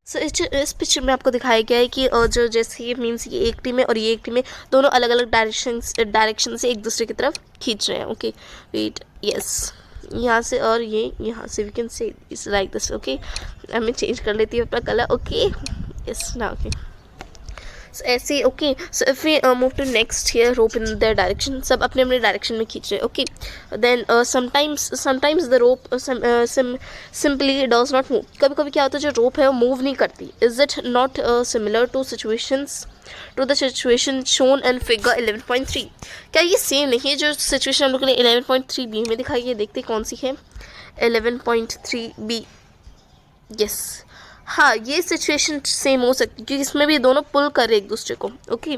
इस पिक्चर में आपको दिखाया गया है कि जो जैसे ये मीन्स ये एक टीम है और ये एक टीम है, दोनों अलग अलग डायरेक्शन से एक दूसरे की तरफ खींच रहे हैं. ओके वेट यस यहाँ से और ये यहाँ से we can say it's like this. Okay मैं चेंज कर लेती हूँ अपना कलर. ओके यस ना ओके ऐसे. Okay so if we move to next here, rope in their direction. सब अपने अपने डायरेक्शन में खींच रहे हैं. Okay then sometimes the rope simply does not move. कभी कभी क्या होता है जो रोप है वो मूव नहीं करती. Is it not similar to the situation shown in figure 11.3. क्या ये सेम नहीं है जो सिचुएशन हम लोग ने 11.3 बी में दिखाई है. देखते कौन सी है 11.3 बी. यस हाँ ये सिचुएशन सेम हो सकती है क्योंकि इसमें भी दोनों पुल कर रहे एक दूसरे को. ओके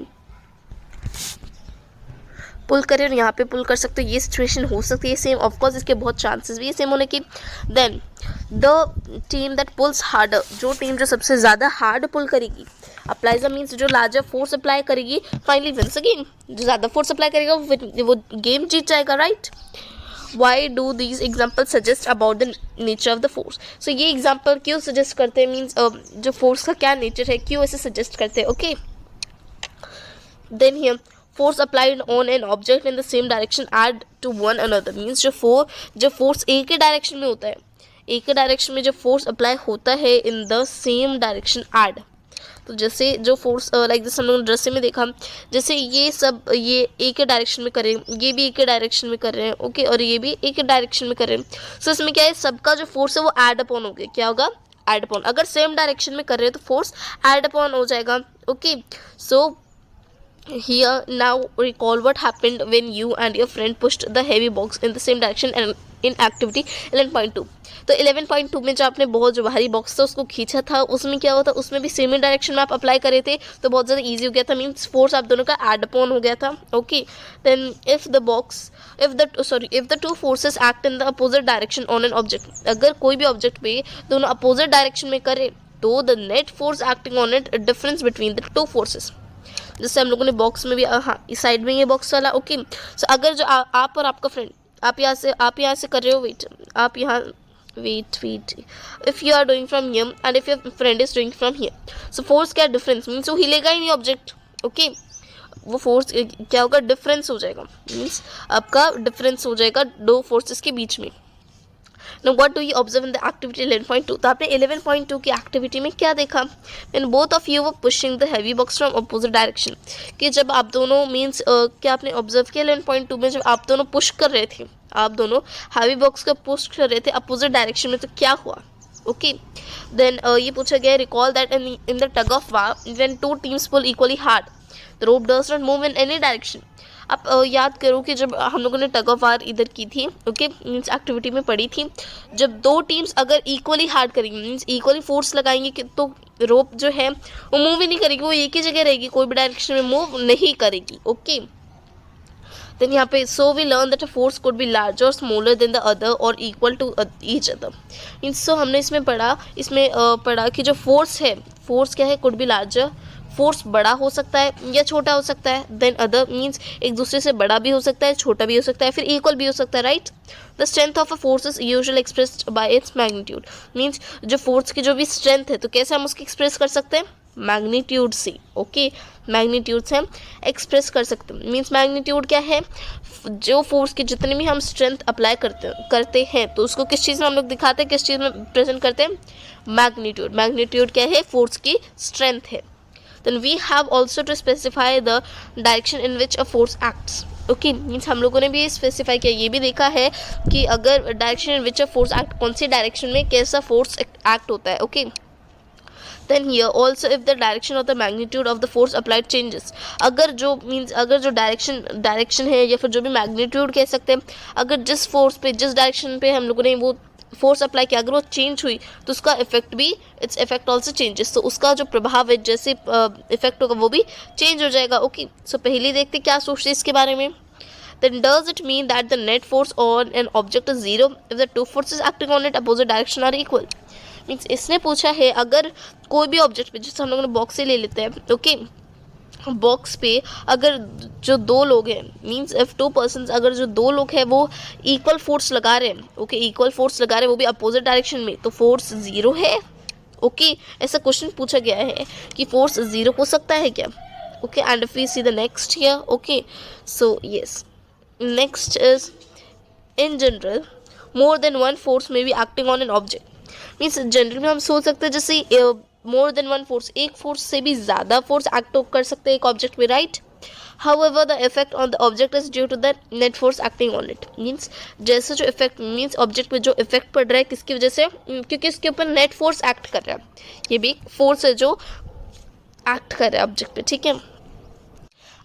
पुल करे और यहाँ पे पुल कर सकते हो. ये सिचुएशन हो सकती है सेम. ऑफकोर्स इसके बहुत चांसेस भी है सेम होने की. Then the team that pulls harder. जो टीम जो सबसे ज़्यादा हार्ड पुल करेगी, अप्लाइज मीन्स जो लार्जर फोर्स अप्लाई करेगी, फाइनली विन्स अगेन. जो ज़्यादा फोर्स अप्लाई करेगा वो गेम जीत जाएगा, right. Why do these example suggest about the nature of the force. So ये एग्जाम्पल क्यों सजेस्ट करते हैं, मीन्स जो फोर्स का क्या नेचर है, क्यों ऐसे सजेस्ट करते हैं. Okay, then here force applied on an object in the same direction add to one another, means जो फोर्स एक ही डायरेक्शन में होता है, एक ही डायरेक्शन में जो फोर्स अप्लाई होता है इन द सेम डायरेक्शन ऐड. तो जैसे जो फोर्स लाइक जैसे हम लोगों ने दृश्य में देखा, जैसे ये सब ये एक ही डायरेक्शन में कर रहे हैं, ये भी एक ही डायरेक्शन में कर रहे हैं. ओके, और ये भी एक ही डायरेक्शन में कर रहे हैं. सो इसमें क्या है, सबका जो फोर्स है वो ऐड अपॉन हो गया. क्या होगा, ऐड अपॉन. अगर सेम डायरेक्शन में कर रहे हैं तो फोर्स ऐड अपॉन हो जाएगा. Okay, so here now recall what happened when you and your friend pushed the heavy box in the same direction and in activity 11.2. तो 11.2 में जो आपने बहुत जो भारी बॉक्स था उसको खींचा था, उसमें क्या हुआ था, उसमें भी सेम ही डायरेक्शन में आप अप्लाई करे थे तो बहुत ज़्यादा इजी हो गया था, मीन्स फोर्स आप दोनों का एड अपॉन हो गया था. Okay, then if the two forces act in the opposite direction on an object, अगर कोई भी ऑब्जेक्ट पे दोनों अपोजिट डायरेक्शन में करे तो the net force acting on it difference between the two forces. जैसे हम लोगों ने बॉक्स में भी, हाँ इस साइड में ये बॉक्स वाला. ओके, सो अगर जो आप और आपका फ्रेंड आप यहाँ से कर रहे हो, आप यहाँ wait if you are doing from here and if your friend is doing from here, so force क्या डिफरेंस, मीन्स वो हिलेगा ही नहीं ऑब्जेक्ट. ओके, वो फोर्स क्या होगा, डिफरेंस हो जाएगा, मीन्स आपका डिफरेंस हो जाएगा दो फोर्सेस के बीच में. Now what do you observe in the activity 11.2? तो आपने 11.2 की एक्टिविटी में क्या देखा, when both of you were pushing the heavy box from opposite direction, कि जब आप दोनों मीन्स क्या आपने ऑब्जर्व किया 11.2 में, जब आप दोनों पुश कर रहे थे, आप दोनों हैवी बॉक्स को पुश कर रहे थे अपोजिट डायरेक्शन में, तो क्या हुआ. ओके, देन ये पूछा गया recall that in the tug of war when two teams pull equally hard the rope does not move in any direction. आप याद करो कि जब हम लोगों ने टग ऑफ वार इधर की थी, ओके मीन्स एक्टिविटी में पड़ी थी, जब दो टीम्स अगर इक्वली हार्ड करेंगी, मीन्स इक्वली फोर्स लगाएंगे कि तो रोप जो है वो मूव ही नहीं करेगी, वो एक ही जगह रहेगी, कोई भी डायरेक्शन में मूव नहीं करेगी. ओके, देन यहाँ पे so we learn that a force could be larger और स्मॉलर देन द अदर और equal to each other. Means so हमने इसमें पढ़ा कि जो फोर्स है, फोर्स क्या है, कुड बी लार्जर, फोर्स बड़ा हो सकता है या छोटा हो सकता है, देन अदर मीन्स एक दूसरे से बड़ा भी हो सकता है, छोटा भी हो सकता है, फिर इक्वल भी हो सकता है, right. The strength of a force is usually expressed by its magnitude, means जो फोर्स की जो भी स्ट्रेंथ है तो कैसे हम उसकी एक्सप्रेस कर सकते हैं, मैग्नीट्यूड से. ओके, मैग्नीट्यूड से हम एक्सप्रेस कर सकते हैं. मीन्स मैग्नीट्यूड क्या है, जो फोर्स की जितने भी हम स्ट्रेंथ अप्लाई करते हैं तो उसको किस चीज़ में हम लोग दिखाते हैं, किस चीज़ में प्रेजेंट करते हैं, मैग्नीट्यूड. मैग्नीट्यूड क्या है, फोर्स की स्ट्रेंथ है. Then we have also to specify the direction in which a force acts. Okay, means हम लोगों ने भी स्पेसिफाई किया, ये भी देखा है कि अगर direction in which a force act, कौन सी डायरेक्शन में कैसा फोर्स एक्ट होता है. Okay, then here also if the direction of the magnitude of the force applied changes, अगर जो डायरेक्शन है या फिर जो भी मैग्नीट्यूड कह सकते हैं, अगर जिस फोर्स पे जिस डायरेक्शन पे हम लोगों ने वो फोर्स अप्लाई किया अगर वो चेंज हुई तो उसका इफेक्ट भी, इट्स इफेक्ट ऑल्सो चेंजेस, तो उसका जो प्रभाव है जैसे इफेक्ट होगा वो भी चेंज हो जाएगा. ओके, सो पहले देखते क्या सोचते इसके बारे में. Then does it mean that the net force on an object is zero if the two forces acting on it opposite direction are equal? Means इसने पूछा है अगर कोई भी ऑब्जेक्ट पे, जैसे हम लोगों ने बॉक्स से ले लेते हैं, ओके बॉक्स पे अगर जो दो लोग हैं, मीन्स इफ टू पर्सन्स, अगर जो दो लोग हैं वो इक्वल फोर्स लगा रहे हैं, ओके इक्वल फोर्स लगा रहे हैं वो भी अपोजिट डायरेक्शन में, तो फोर्स ज़ीरो है. ओके, ऐसा क्वेश्चन पूछा गया है कि फोर्स ज़ीरो हो सकता है क्या. Okay, and if we see the next here, okay so yes, next is in general more than one force में be acting on an object. Means general में हम सोच सकते हैं जैसे मोर देन वन फोर्स, एक फोर्स से भी ज़्यादा फोर्स एक्ट कर सकते हैं एक ऑब्जेक्ट में, right. However, the effect on the object is due to the net force acting on it. Means जैसे जो इफेक्ट, मीन्स ऑब्जेक्ट पे जो इफेक्ट पड़ रहा है किसकी वजह से, क्योंकि इसके ऊपर नेट फोर्स एक्ट कर रहा है, ये भी फोर्स है जो एक्ट कर रहा है ऑब्जेक्ट पे. ठीक है,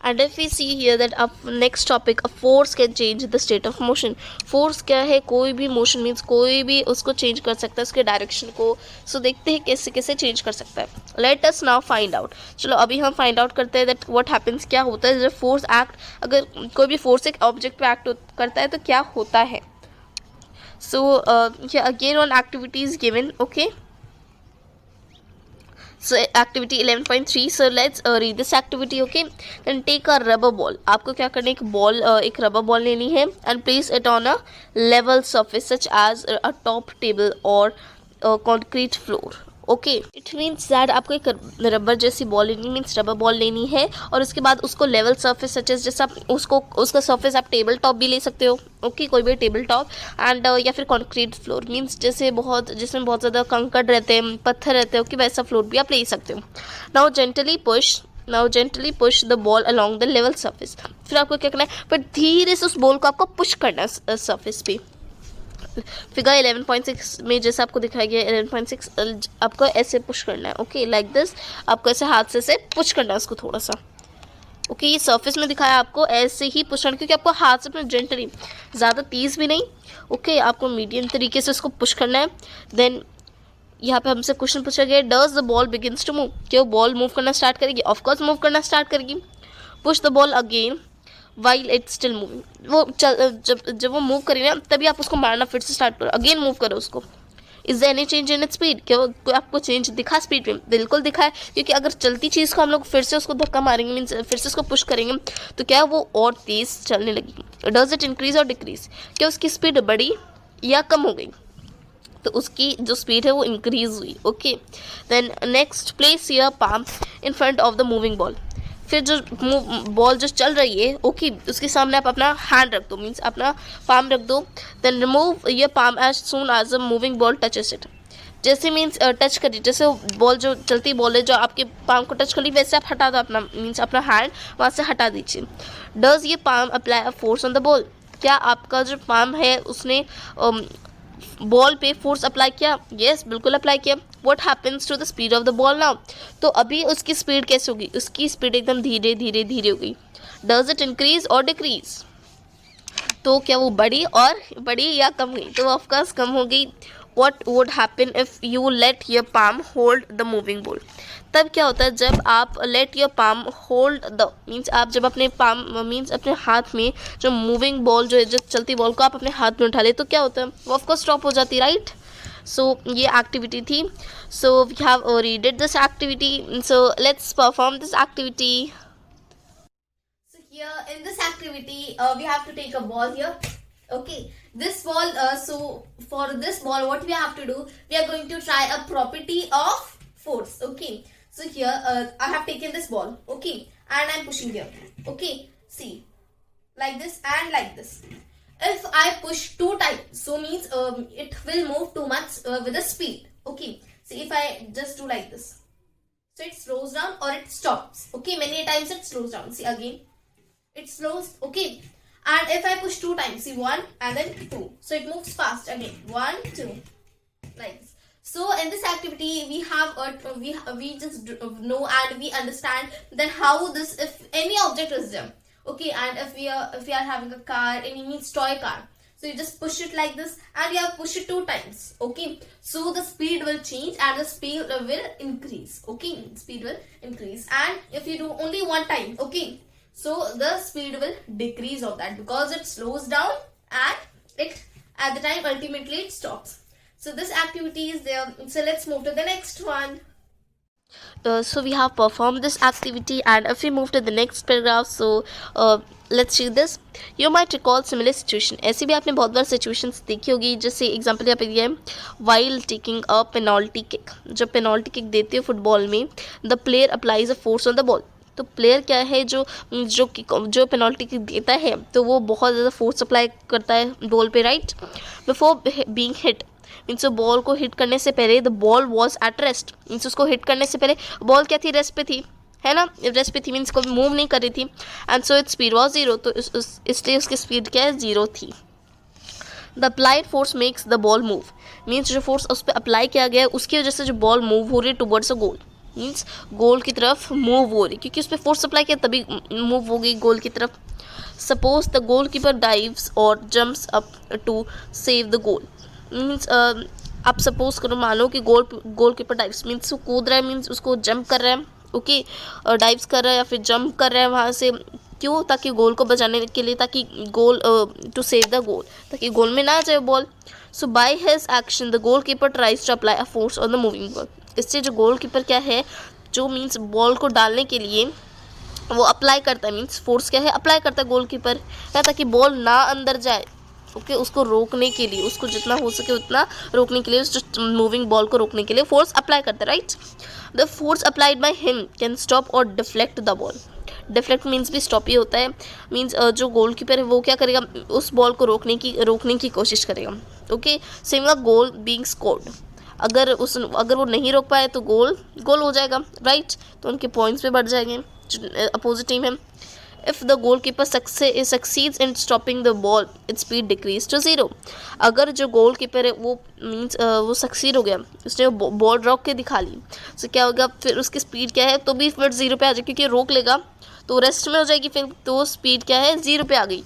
and if we see here that next topic, a force can change the state of motion. force क्या है, कोई भी motion means कोई भी उसको change कर सकता है, उसके direction को. so देखते हैं कैसे कैसे change कर सकता है. let us now find out. चलो अभी हम find out करते हैं that what happens, क्या होता है जब force act, अगर कोई भी force एक object पे act करता है तो क्या होता है. so here again one activity is given. okay, So activity 11.3. So let's read this activity. Okay, then take a rubber ball. आपको क्या करना है, एक बॉल, एक रबर बॉल लेनी है and place it on a level surface such as a top table or a concrete floor. Okay, it means that आपको एक रबर जैसी बॉल लेनी, मीन्स रबर बॉल लेनी है और उसके बाद उसको लेवल सरफेस सचेस, जैसे आप उसका सरफेस आप टेबल टॉप भी ले सकते हो. ओके, कोई भी टेबल टॉप एंड या फिर कॉन्क्रीट फ्लोर, मीन्स जैसे जिसमें बहुत ज़्यादा कंकड़ रहते हैं, पत्थर रहते हैं. ओके, वैसा फ्लोर भी आप ले सकते हो. Now gently push the ball along the level surface. फिर आपको क्या करना है, फिर धीरे से उस बॉल को आपको पुश करना है सरफेस पे. फिगर 11.6 में जैसे आपको दिखाया गया 11.6 आपको ऐसे पुश करना है. ओके, लाइक दिस आपको ऐसे हाथ से पुश करना है उसको थोड़ा सा. ओके, ये सरफेस में दिखाया आपको ऐसे ही पुश करना, क्योंकि आपको हाथ से अपने जेंटली, ज़्यादा तेज़ भी नहीं. ओके, आपको मीडियम तरीके से उसको पुश करना है. देन यहाँ पे हमसे क्वेश्चन पूछा गया, does the ball begins to move. क्या वो बॉल मूव करना स्टार्ट करेगी? ऑफकोर्स मूव करना स्टार्ट करेगी. Push the ball again while it's still moving. वो जब वो मूव करेगी ना, तभी आप उसको मारना फिर से स्टार्ट करो, अगेन मूव करो उसको. Is there any change in its speed? क्या वो आपको चेंज दिखा स्पीड में? बिल्कुल दिखा है, क्योंकि अगर चलती चीज़ को हम लोग फिर से उसको धक्का मारेंगे, मीन्स फिर से उसको पुश करेंगे, तो क्या वो और तेज़ चलने लगेगी. डज इट इंक्रीज और डिक्रीज? क्या उसकी स्पीड बढ़ी या कम हो गई? तो उसकी जो स्पीड है वो इंक्रीज हुई. Okay, then next, place your palm in front of the moving ball. फिर जो बॉल जो चल रही है, ओके, उसके सामने आप अपना हैंड रख दो, मीन्स अपना पाम रख दो. Then remove your palm as soon as a moving ball touches it. जैसे मीन्स टच करिए, जैसे बॉल जो चलती बॉल है जो आपके पाम को टच कर ली, वैसे आप हटा दो अपना, मीन्स अपना हैंड वहाँ से हटा दीजिए. डज ये palm apply a force on the ball? क्या आपका जो पाम है उसने बॉल पे फोर्स अप्लाई किया? यस, बिल्कुल अप्लाई किया. What happens to the speed of the ball now? तो अभी उसकी स्पीड कैसे होगी? उसकी स्पीड एकदम धीरे धीरे धीरे हो गई. डज इट इंक्रीज और डिक्रीज? तो क्या वो बढ़ी या कम गई? तो ऑफकोर्स कम हो गई. What would happen if you let your palm hold the moving ball? तब क्या होता है जब आप let your palm hold the, means आप जब अपने palm मीन्स अपने हाथ में जो मूविंग बॉल जो है, जो चलती बॉल को आप अपने हाथ में उठा ले, तो क्या होता है? वो ऑफकोर्स स्टॉप हो जाती है, राइट. सो ये एक्टिविटी थी. So we have readed this activity. So let's perform this activity. So here in this activity we have to take a ball here. Okay, this ball, so for this ball what we have to do, we are going to try a property of force. Okay, so here I have taken this ball, okay, and I'm pushing here. Okay, see, like this and like this. If I push 2 times, so means it will move too much with the speed. Okay, see, if I just do like this, so it slows down or it stops. Okay, many times it slows down. See, again it slows. Okay, and if I push 2 times, see, 1 and then 2, so it moves fast again, 1 2, like this. So in this activity we have we just know and we understand then how this, if any object is there, okay, and if we are having a car, any means toy car, so you just push it like this and you have push it 2 times. Okay, so the speed will change and the speed will increase. Okay, speed will increase. And if you do only 1 time, okay, so the speed will decrease of that, because it slows down and it at the time ultimately it stops. So this activity is there. So let's move to the next one. So we have performed this activity, and if we move to the next paragraph, so let's see this. You might recall similar situation. ऐसी भी आपने बहुत बार situations देखी होगी. जैसे example यहाँ पे दिया है, while taking a penalty kick. जब penalty kick देते हो फुटबॉल में, the player applies a force on the ball. तो प्लेयर क्या है, जो पेनल्टी किक देता है, तो वो बहुत ज़्यादा फोर्स अप्लाई करता है बॉल पे, right. Before being hit, means ball को हिट करने से पहले the ball was at rest, means उसको हिट करने से पहले बॉल क्या थी, रेस्ट पे थी, है ना, रेस्ट पे थी, मीन्स कोई मूव नहीं कर रही थी. And so its speed was 0, तो इसलिए उसकी स्पीड क्या है, 0 थी. The applied force makes the ball move, means जो फोर्स उस पर अप्लाई किया गया है उसकी वजह से जो बॉल मूव हो रही है टुवर्ड्स अ गोल, मीन्स गोल की तरफ मूव हो रही, क्योंकि उस पर फोर्स अप्लाई किया तभी मूव हो गई गोल की तरफ. Suppose the goal keeper dives और jumps up to save the goal, means आप सपोज करो, मानो कि गोल कीपर डाइव्स, मीन्स वो कूद रहा है, मीन्स उसको जंप कर रहा है. ओके, डाइव्स कर रहा है या फिर जंप कर रहा है वहाँ से, क्यों, ताकि गोल को बचाने के लिए, ताकि गोल टू सेव द गोल, ताकि गोल में ना आ जाए ball. So by his action, the goalkeeper tries to apply a force on the moving ball. इससे जो गोल कीपर क्या है, जो मीन्स बॉल को डालने के लिए वो अप्लाई करता है, मीन्स फोर्स क्या है, अप्लाई करता है गोल कीपर है, ताकि बॉल ना अंदर जाए। ओके, उसको रोकने के लिए, उसको जितना हो सके उतना रोकने के लिए, उस मूविंग बॉल को रोकने के लिए फोर्स अप्लाई करता है, right. The force applied by him can stop or deflect the ball. Deflect means भी स्टॉप ही होता है, मीन्स जो गोल कीपर है वो क्या करेगा, उस बॉल को रोकने की कोशिश करेगा। Okay, same the goal being scored, अगर वो नहीं रोक पाए तो गोल हो जाएगा, राइट। तो उनके पॉइंट्स पे बढ़ जाएंगे जो अपोजिट टीम है। If the goal keeper succeeds in stopping the ball, its speed decrease to 0। अगर जो गोल कीपर है वो मीन्स वो सक्सीड हो गया, उसने बॉल रोक के दिखा ली, तो क्या होगा, फिर उसकी स्पीड क्या है, तो भी फिर 0 पे आ जाएगी, क्योंकि रोक लेगा तो रेस्ट में हो जाएगी, फिर तो स्पीड क्या है, 0 पे आ गई।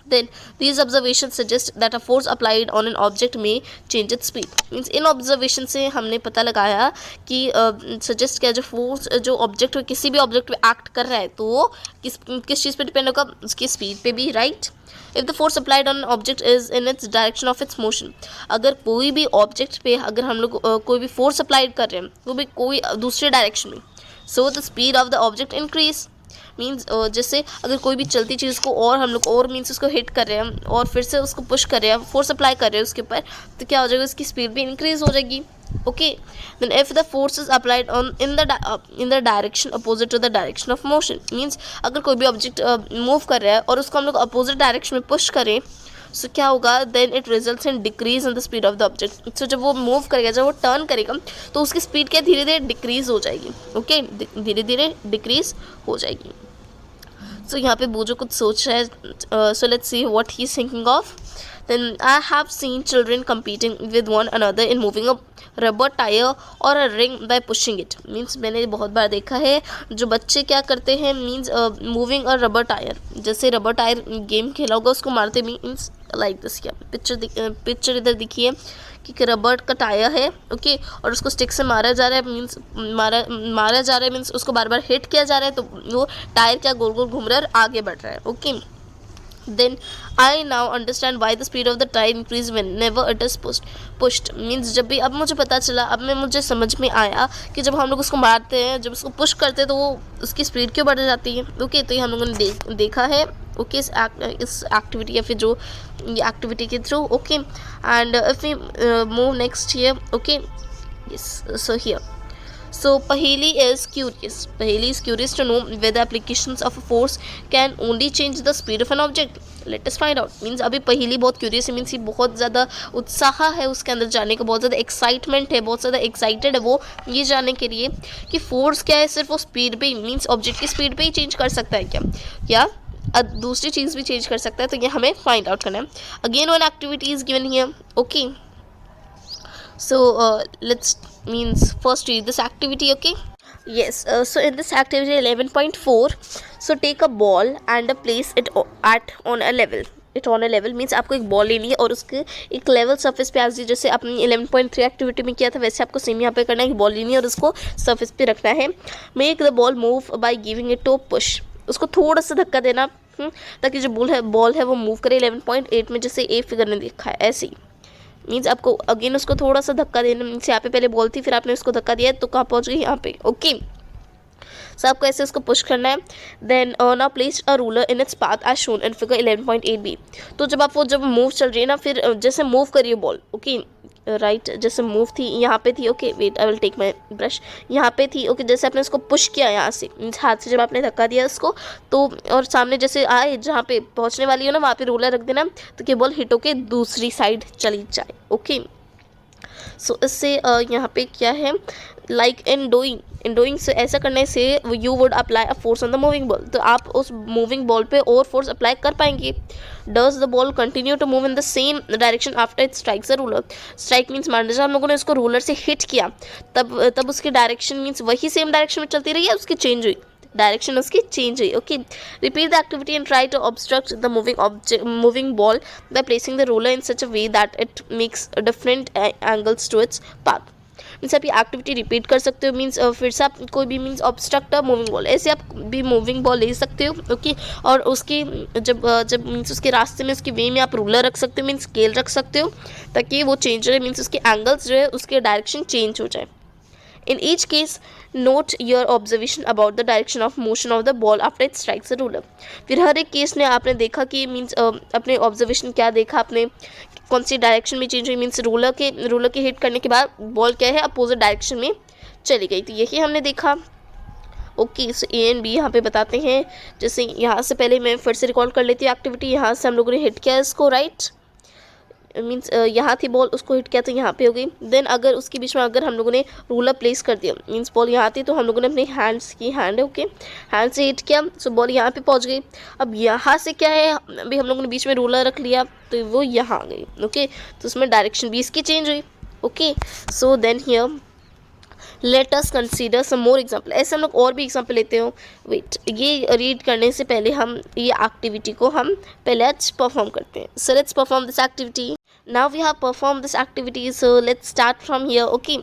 Then these observations suggest that a force applied on an object may change its speed. Means in observation से हमने पता लगाया कि सजेस्ट किया जो फोर्स जो ऑब्जेक्ट किसी भी ऑब्जेक्ट पे एक्ट कर रहा है तो वो किस चीज़ पे डिपेंड होगा, उसकी स्पीड पे भी, right. If the force applied on object is in its direction of its motion, अगर कोई भी ऑब्जेक्ट पे अगर हम लोग कोई भी फोर्स अप्लाइड कर रहे हैं वो भी कोई दूसरे डायरेक्शन में, so the speed of the object increase. Means जैसे अगर कोई भी चलती चीज़ को और हम लोग और मीन्स उसको हिट कर रहे हैं और फिर से उसको पुश कर रहे हैं, फोर्स अप्लाई कर रहे हैं उसके ऊपर, तो क्या हो जाएगा, उसकी स्पीड भी इंक्रीज हो जाएगी। Okay, then if the force is applied on in the direction opposite to the direction of motion, means अगर कोई भी ऑब्जेक्ट मूव कर रहा है और उसको हम लोग अपोजिट डायरेक्शन में पुश करें, सो क्या होगा, then it results in decrease in the speed of the object. So जब वो मूव करेगा, जब वो टर्न करेगा, तो उसकी स्पीड क्या धीरे धीरे डिक्रीज हो जाएगी। ओके, धीरे धीरे डिक्रीज हो जाएगी। सो यहाँ पे बोजो कुछ सोच रहा है, so let's see what he is thinking of. Then I have seen children competing with one another in moving a rubber tyre or a ring by pushing it. Means मैंने बहुत बार देखा है जो बच्चे क्या करते हैं, means moving a rubber tyre, जैसे रबर टायर गेम खेला होगा उसको मारते, मीन्स लाइक दिस। क्या पिक्चर इधर दिखिए कि रबर का टायर है, ओके, और उसको स्टिक से मारा जा रहा है, मीन्स मारा जा रहा है, मीन्स उसको बार बार हिट किया जा रहा है, तो वो टायर क्या गोल गोल घूम रहा है और आगे बढ़ रहा है। Okay, then I now understand why the speed of the tire increase whenever it is pushed। Means जब भी अब मुझे पता चला, अब मुझे समझ में आया कि जब हम लोग उसको मारते हैं, जब उसको पुश करते हैं तो वो उसकी स्पीड क्यों बढ़ जाती है। ओके, तो ये हम लोगों ने देखा है, ओके, इस एक्टिविटी या फिर जो ये एक्टिविटी के through. Okay, and if we move next here, okay, yes, so here, so Paheli is curious to know whether applications of a force can only change the speed of an object. Let us find out। Means अभी पहेली बहुत curious है, means ये बहुत ज़्यादा उत्साह है उसके अंदर जाने का, बहुत ज़्यादा एक्साइटमेंट है, बहुत ज़्यादा एक्साइटेड है वो ये जानने के लिए कि फोर्स क्या है, सिर्फ वो स्पीड पे ही, मीन्स ऑब्जेक्ट की स्पीड पे ही चेंज कर सकता है क्या दूसरी चीज़ भी चेंज कर सकता है, तो ये हमें फाइंड आउट करना है। Again one activity is given here. Okay, so let's means first read this activity. Okay, yes, so in this activity 11.4, so take a ball and place it on a level means आपको एक ball लेनी है और उसके एक level surface पे आज जैसे आपने 11.3 एक्टिविटी में किया था वैसे आपको सेम यहाँ पे करना है कि बॉल लेनी है और उसको सरफेस पे रखना है। Make the ball move by giving it to push, उसको थोड़ा सा धक्का देना ताकि जो बॉल है वो मूव करे। 11.8 में जैसे ए फिगर ने देखा है ऐसे ही, मीन्स आपको अगेन उसको थोड़ा सा धक्का देना, मीन्स यहाँ पे पहले बॉल थी फिर आपने उसको धक्का दिया तो कहाँ पहुँच गई, यहाँ पे। ओके, सो आपको ऐसे उसको पुश करना है। Then now place a ruler in its path as shown in figure 11.8b। तो जब मूव चल रही है ना, फिर जैसे मूव करिए बॉल, ओके, राइट, जैसे मूव थी यहाँ पे थी, okay, wait I will take my brush, यहाँ पे थी, ओके, जैसे आपने उसको पुश किया यहाँ से, मीन्स हाथ से जब आपने धक्का दिया उसको, तो और सामने जैसे आए जहाँ पे पहुँचने वाली हो ना वहाँ पे रूलर रख देना तो कि बॉल हिट होके दूसरी साइड चली जाए। ओके, सो इससे यहाँ पे क्या है, लाइक इन डूइंग से ऐसा करने से you would apply a force on the moving ball, तो आप उस मूविंग बॉल पे और फोर्स अप्लाई कर पाएंगे। Does the ball continue to move in the same direction after it strikes a ruler. Strike means मान लीजिए हम लोगों ने उसको रूलर से हिट किया, तब उसकी डायरेक्शन मीन्स वही सेम डायरेक्शन में चलती रही है, उसकी चेंज हुई, डायरेक्शन उसकी चेंज हुई। Okay, repeat the activity and try to obstruct the moving ball by placing the roller in such a way that it makes different angles to its path. Means आप ये activity repeat कर सकते हो, means फिर से आप कोई भी मीन्स ऑब्स्ट्रक्ट मूविंग बॉल, ऐसे आप भी मूविंग बॉल ले सकते हो। ओके, और उसकी जब मीन्स उसके रास्ते में उसके वे में आप रूलर रख सकते हो, मीन्स स्केल रख सकते हो ताकि वो चेंज रहे, मीन्स उसके एंगल्स जो है उसके डायरेक्शन चेंज हो जाए। In each case, note your observation about the direction of motion of the ball after it strikes a ruler. फिर हर एक केस में आपने देखा कि मीन्स अपने ऑब्जर्वेशन क्या देखा आपने, कौन सी डायरेक्शन में चेंज हुई, मीन्स रूलर के हिट करने के बाद बॉल क्या है अपोजिट डायरेक्शन में चली गई, तो यही हमने देखा। Okay, so A and B यहाँ पे बताते हैं। जैसे यहाँ से पहले मैं फिर से रिकॉल कर लेती हूँ एक्टिविटी। यहाँ से हम लोगों ने हिट किया इसको, राइट, मीन्स यहाँ थी बॉल, उसको हिट किया तो यहाँ पे हो गई। देन अगर उसके बीच में अगर हम लोगों ने रूलर प्लेस कर दिया, मीन्स बॉल यहाँ थी तो हम लोगों ने अपने हैंड्स की हैंड है ओके हैंड से हिट किया, सो बॉल यहाँ पे पहुँच गई। अब यहाँ से क्या है, अभी हम लोगों ने बीच में रूलर रख लिया तो वो यहाँ आ गई। ओके, तो उसमें डायरेक्शन भी इसकी चेंज हुई। Okay, so then here let us consider some more example. ऐसे हम लोग और भी एग्जाम्पल लेते हो। वेट, ये रीड करने से पहले हम ये एक्टिविटी को हम पहले आज परफॉर्म करते हैं। सो let's perform this activity. Now we have performed this activity, so let's start from here. Okay,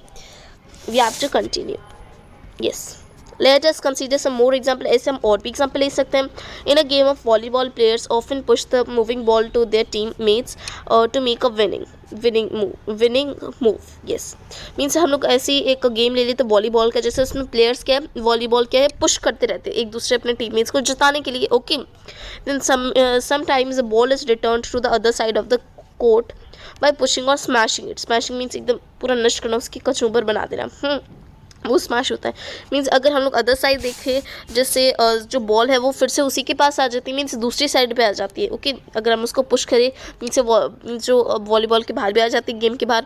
we have to continue. Yes, let us consider some more example. ऐसे हम और भी example ले सकते हैं। In a game of volleyball, players often push the moving ball to their teammates to make a winning move. Yes, means हम लोग ऐसी एक गेम ले लेते वॉलीबॉल का, जैसे उसमें प्लेयर्स क्या है, वॉलीबॉल क्या है, पुश करते रहते हैं एक दूसरे अपने टीममेट्स को जिताने के लिए। Okay, then sometimes the ball is returned to the other side of the court by pushing or smashing it. Smashing means एकदम पूरा नष्ट करना, उसकी कचूबर बना देना, वो स्मैश होता है। मीन्स अगर हम लोग अदर साइड देखें, जैसे जो बॉल है वो फिर से उसी के पास आ जाती है, मीन्स दूसरी साइड पे आ जाती है। ओके, अगर हम उसको पुश करें मीन्स जो वॉलीबॉल के बाहर भी आ जाती है, गेम के बाहर।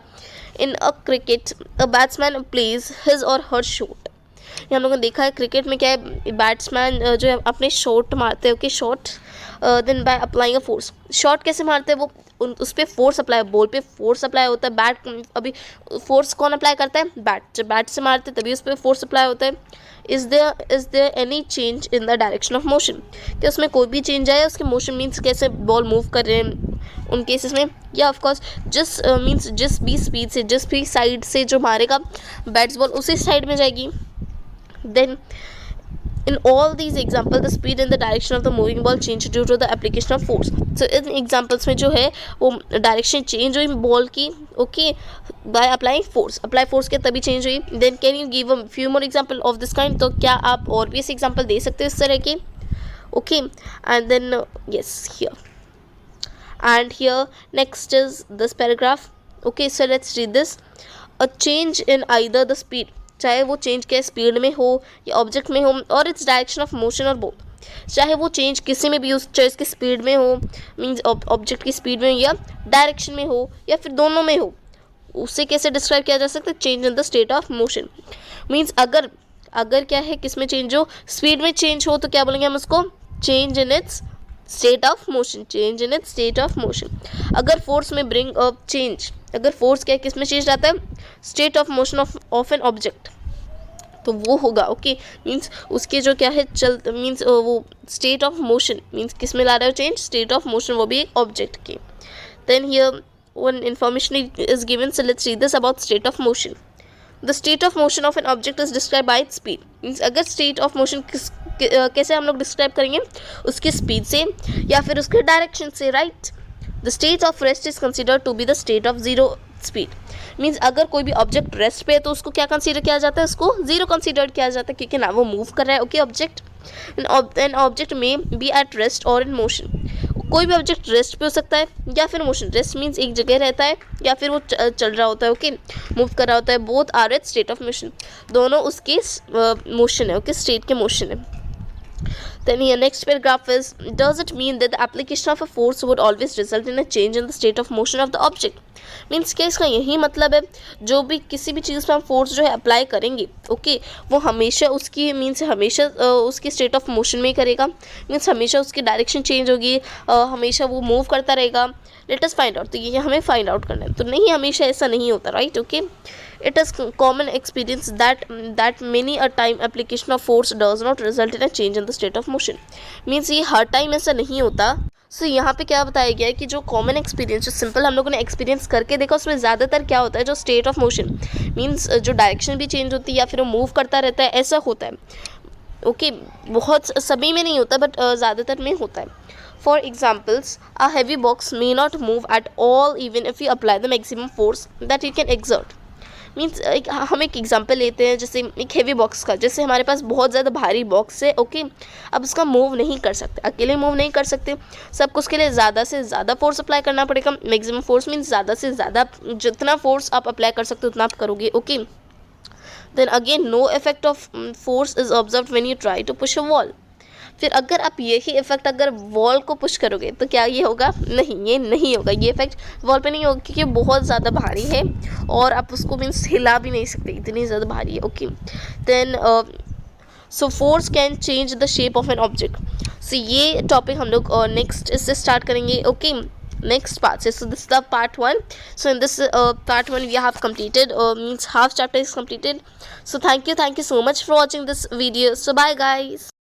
In a cricket a batsman plays his or her shot. ये हम लोगों ने देखा है क्रिकेट में क्या है, बैट्समैन जो है अपने शॉट मारते हैं। Okay, shot then by applying a force. Shot कैसे मारते हैं, वो उस पर फोर्स अप्लाई, बॉल पे फोर्स अप्लाई होता है। बैट अभी फोर्स कौन अप्लाई करता है, बैट, जब बैट से मारते हैं तभी उस पर फोर्स अप्लाई होता है। Is there any change in the direction of motion, क्या उसमें कोई भी चेंज आया उसके मोशन, मीन्स कैसे बॉल मूव कर रहे हैं उन केसेस में, या ऑफकोर्स जिस भी स्पीड से, जिस भी साइड से जो मारेगा बैट्स बॉल उसी साइड में जाएगी। Then in all these examples the speed and the direction of the moving ball change due to the application of force. So in examples में जो है वो direction change हुई बॉल की, okay, by applying force, apply force के तभी change हुई। Then can you give a few more example of this kind? तो क्या आप और भी ऐसे example दे सकते हो इस तरह के? Okay, and then yes, here next is this paragraph. Okay, so let's read this. A change in either the speed, चाहे वो चेंज क्या स्पीड में हो या ऑब्जेक्ट में हो, और इट्स डायरेक्शन ऑफ मोशन और बोथ, चाहे वो चेंज किसी में भी हो, चाहे इसकी स्पीड में हो, मीन्स ऑब्जेक्ट की स्पीड में या डायरेक्शन में हो या फिर दोनों में हो, उससे कैसे डिस्क्राइब किया जा सकता है, change in the state of motion. Means अगर क्या है, किस में चेंज हो, स्पीड में चेंज हो तो क्या बोलेंगे हम उसको, change in it's state of motion, change in it's state of motion. अगर फोर्स में ब्रिंग अप चेंज, अगर फोर्स क्या है, किस में चेंज आता है, state of motion of an object, तो वो होगा। ओके, मीन्स उसके जो क्या है मीन्स वो स्टेट ऑफ मोशन, मीन्स किस में ला रहा है चेंज, स्टेट ऑफ मोशन, वो भी एक ऑब्जेक्ट के। Then here one information is given, so let's read this about state of motion. The state of motion of an object is describe by its speed. Means अगर state of motion कैसे हम लोग describe करेंगे, उसकी speed से या फिर उसके डायरेक्शन से, right. The state of rest is considered to be the state of zero speed. Means अगर कोई भी ऑब्जेक्ट रेस्ट पे है तो उसको क्या कंसीडर किया जाता है, उसको जीरो कंसीडर किया जाता है, क्योंकि ना वो मूव कर रहा है। ओके, ऑब्जेक्ट एन ऑब्जेक्ट में बी एट रेस्ट और इन मोशन। कोई भी ऑब्जेक्ट रेस्ट पे हो सकता है या फिर मोशन। रेस्ट मीन्स एक जगह रहता है या फिर वो चल रहा होता है, ओके, मूव कर रहा होता है। Both are at state of motion, दोनों उसके मोशन है, ओके, स्टेट के मोशन है। Then here next paragraph is, does it mean that the application of a force would always result in a change in the state of motion of the object? Means क्या इसका यही मतलब है, जो भी किसी भी चीज़ पर हम फोर्स जो है अप्लाई करेंगे, ओके, वो हमेशा उसकी मीन्स हमेशा उसकी स्टेट ऑफ मोशन में ही करेगा, मीन्स हमेशा उसकी डायरेक्शन चेंज होगी, हमेशा वो मूव करता रहेगा। लेट अस फाइंड आउट, तो ये हमें फाइंड आउट करना है। तो नहीं, हमेशा ऐसा नहीं होता, right. Okay, it is common experience that many a time application of force does not result in a change in the state of motion. means ये हर टाइम ऐसा नहीं होता। सो यहाँ पे क्या बताया गया है कि जो कॉमन एक्सपीरियंस, जो सिंपल हम लोगों ने एक्सपीरियंस करके देखा, उसमें ज़्यादातर क्या होता है, जो स्टेट ऑफ मोशन मीन्स जो डायरेक्शन भी चेंज होती है या फिर वो मूव करता रहता है, ऐसा होता है। ओके, बहुत सभी में नहीं होता बट ज़्यादातर में होता है। For examples, a heavy box may not move at all even if you apply the maximum force that you can exert. Means हम एक एग्जांपल लेते हैं, जैसे एक हेवी बॉक्स का, जैसे हमारे पास बहुत ज़्यादा भारी बॉक्स है, ओके, अब उसका मूव नहीं कर सकते, अकेले मूव नहीं कर सकते, सबको उसके लिए ज़्यादा से ज़्यादा फोर्स अप्लाई करना पड़ेगा। मैक्सिमम फोर्स मीन्स ज़्यादा से ज़्यादा, जितना फोर्स आप अप्लाई कर सकते हो उतना आप करोगे, okay. Then again no effect of force is observe when you try to push a wall. फिर अगर आप यही इफेक्ट अगर वॉल को पुश करोगे तो क्या ये होगा? नहीं, ये नहीं होगा, ये इफेक्ट वॉल पे नहीं होगा, क्योंकि बहुत ज़्यादा भारी है और आप उसको मीन्स हिला भी नहीं सकते, इतनी ज़्यादा भारी है, okay. Then so force can change the shape of an object. So ये टॉपिक हम लोग नेक्स्ट इससे स्टार्ट करेंगे, okay, next part. So this is the part 1. So in this part 1 we have completed, means half chapter is completed. So thank you so much for watching this video. So bye guys.